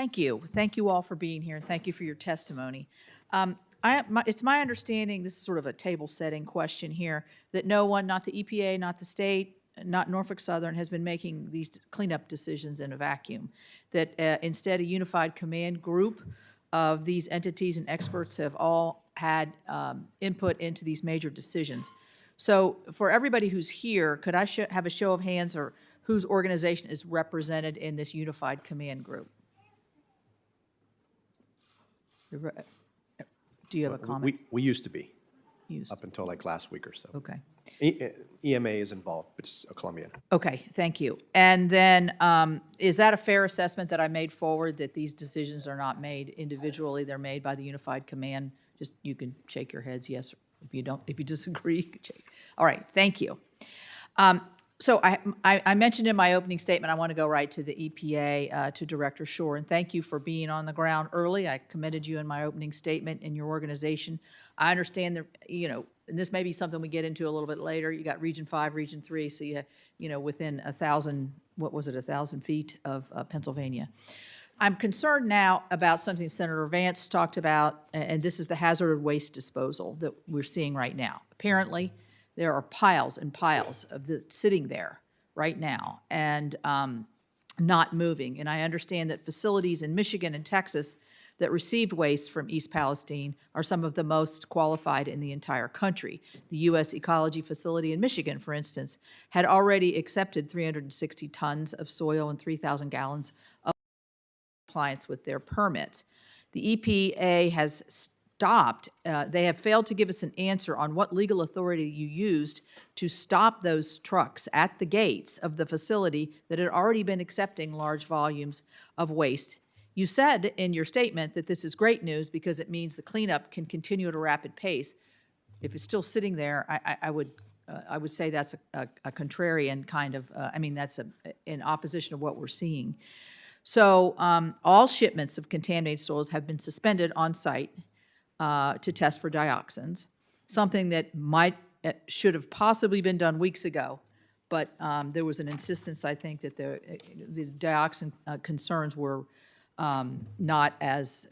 Thank you. Thank you all for being here, and thank you for your testimony. It's my understanding, this is sort of a table-setting question here, that no one, not the EPA, not the state, not Norfolk Southern, has been making these cleanup decisions in a vacuum, that instead a unified command group of these entities and experts have all had input into these major decisions. So for everybody who's here, could I have a show of hands or whose organization is represented in this unified command group? Do you have a comment? We used to be, Used. up until like last week or so. Okay. EMA is involved, but it's Colombian. Okay, thank you. And then, is that a fair assessment that I made forward, that these decisions are not made individually, they're made by the unified command? Just, you can shake your heads, yes, if you don't, if you disagree, you can shake. All right, thank you. So I mentioned in my opening statement, I want to go right to the EPA, to Director Shore, and thank you for being on the ground early. I commended you in my opening statement in your organization. I understand that, and this may be something we get into a little bit later. You got Region 5, Region 3, so within 1,000, what was it, 1,000 feet of Pennsylvania. I'm concerned now about something Senator Vance talked about, and this is the hazardous waste disposal that we're seeing right now. Apparently, there are piles and piles of sitting there right now and not moving. And I understand that facilities in Michigan and Texas that received waste from East Palestine are some of the most qualified in the entire country. The U.S. Ecology Facility in Michigan, for instance, had already accepted 360 tons of soil and 3,000 gallons of compliance with their permits. The EPA has stopped. They have failed to give us an answer on what legal authority you used to stop those trucks at the gates of the facility that had already been accepting large volumes of waste. You said in your statement that this is great news because it means the cleanup can continue at a rapid pace. If it's still sitting there, I would say that's a contrarian kind of, that's in opposition of what we're seeing. So all shipments of contaminated soils have been suspended on site to test for dioxins, something that should have possibly been done weeks ago, but there was an insistence, I think, that the dioxin concerns were not as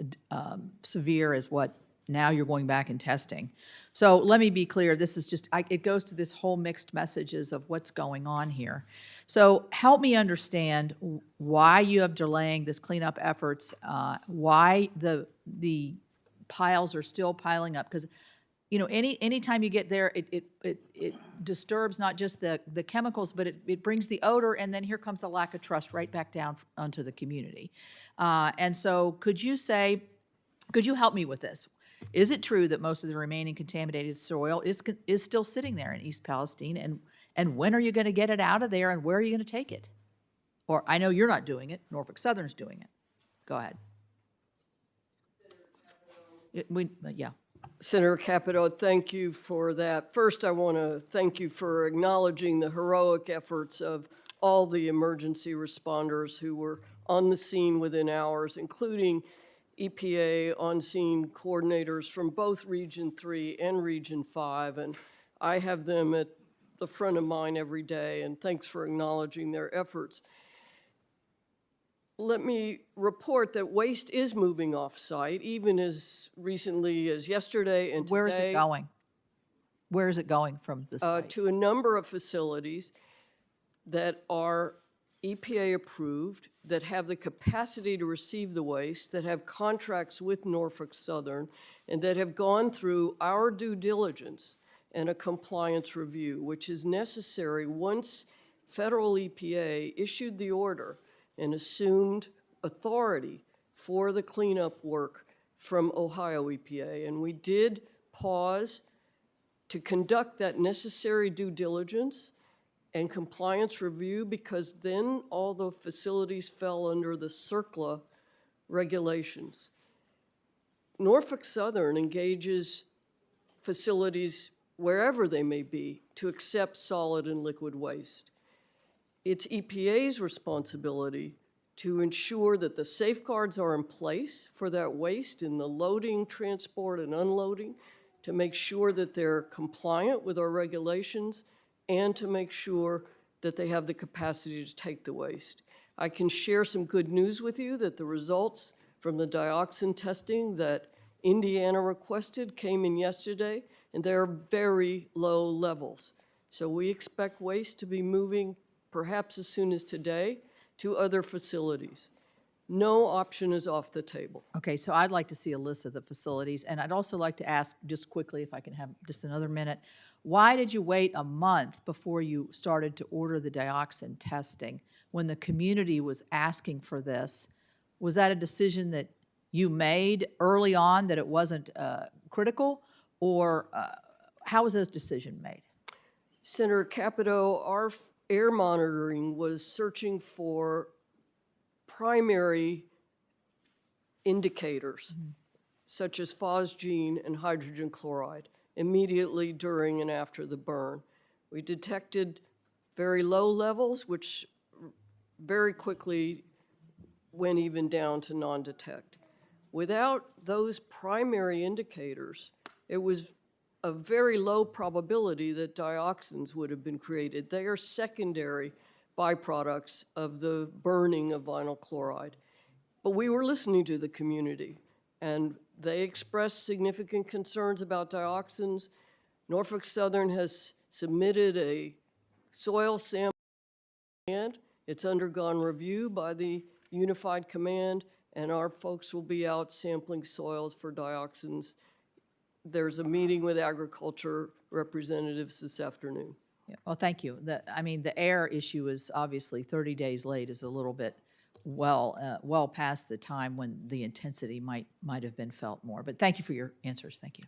severe as what now you're going back and testing. So let me be clear, this is just, it goes to this whole mixed messages of what's going on here. So help me understand why you have delaying this cleanup efforts, why the piles are still piling up, because anytime you get there, it disturbs not just the chemicals, but it brings the odor, and then here comes the lack of trust right back down onto the community. And so could you help me with this? Is it true that most of the remaining contaminated soil is still sitting there in East Palestine, and when are you going to get it out of there, and where are you going to take it? Or I know you're not doing it, Norfolk Southern's doing it. Go ahead. Yeah. Senator Capito, thank you for that. First, I want to thank you for acknowledging the heroic efforts of all the emergency responders who were on the scene within hours, including EPA on-scene coordinators from both Region 3 and Region 5. And I have them at the front of mine every day, and thanks for acknowledging their efforts. Let me report that waste is moving off-site, even as recently as yesterday and today. Where is it going? Where is it going from the site? To a number of facilities that are EPA approved, that have the capacity to receive the waste, that have contracts with Norfolk Southern, and that have gone through our due diligence and a compliance review, which is necessary once federal EPA issued the order and assumed authority for the cleanup work from Ohio EPA. And we did pause to conduct that necessary due diligence and compliance review, because then all the facilities fell under the CERCLA regulations. Norfolk Southern engages facilities wherever they may be to accept solid and liquid waste. It's EPA's responsibility to ensure that the safeguards are in place for that waste in the loading, transport, and unloading, to make sure that they're compliant with our regulations, and to make sure that they have the capacity to take the waste. I can share some good news with you that the results from the dioxin testing that Indiana requested came in yesterday, and they're very low levels. So we expect waste to be moving perhaps as soon as today to other facilities. No option is off the table. Okay, so I'd like to see a list of the facilities, and I'd also like to ask, just quickly, if I can have just another minute, why did you wait a month before you started to order the dioxin testing when the community was asking for this? Was that a decision that you made early on that it wasn't critical, or how was this decision made? Senator Capito, our air monitoring was searching for primary indicators, such as phosgene and hydrogen chloride, immediately during and after the burn. We detected very low levels, which very quickly went even down to non-detect. Without those primary indicators, it was a very low probability that dioxins would have been created. They are secondary byproducts of the burning of vinyl chloride. But we were listening to the community, and they expressed significant concerns about dioxins. Norfolk Southern has submitted a soil sample. It's undergone review by the Unified Command, and our folks will be out sampling soils for dioxins. There's a meeting with agriculture representatives this afternoon. Yeah, well, thank you. I mean, the air issue is obviously 30 days late is a little bit well past the time when the intensity might have been felt more. But thank you for your answers. Thank you.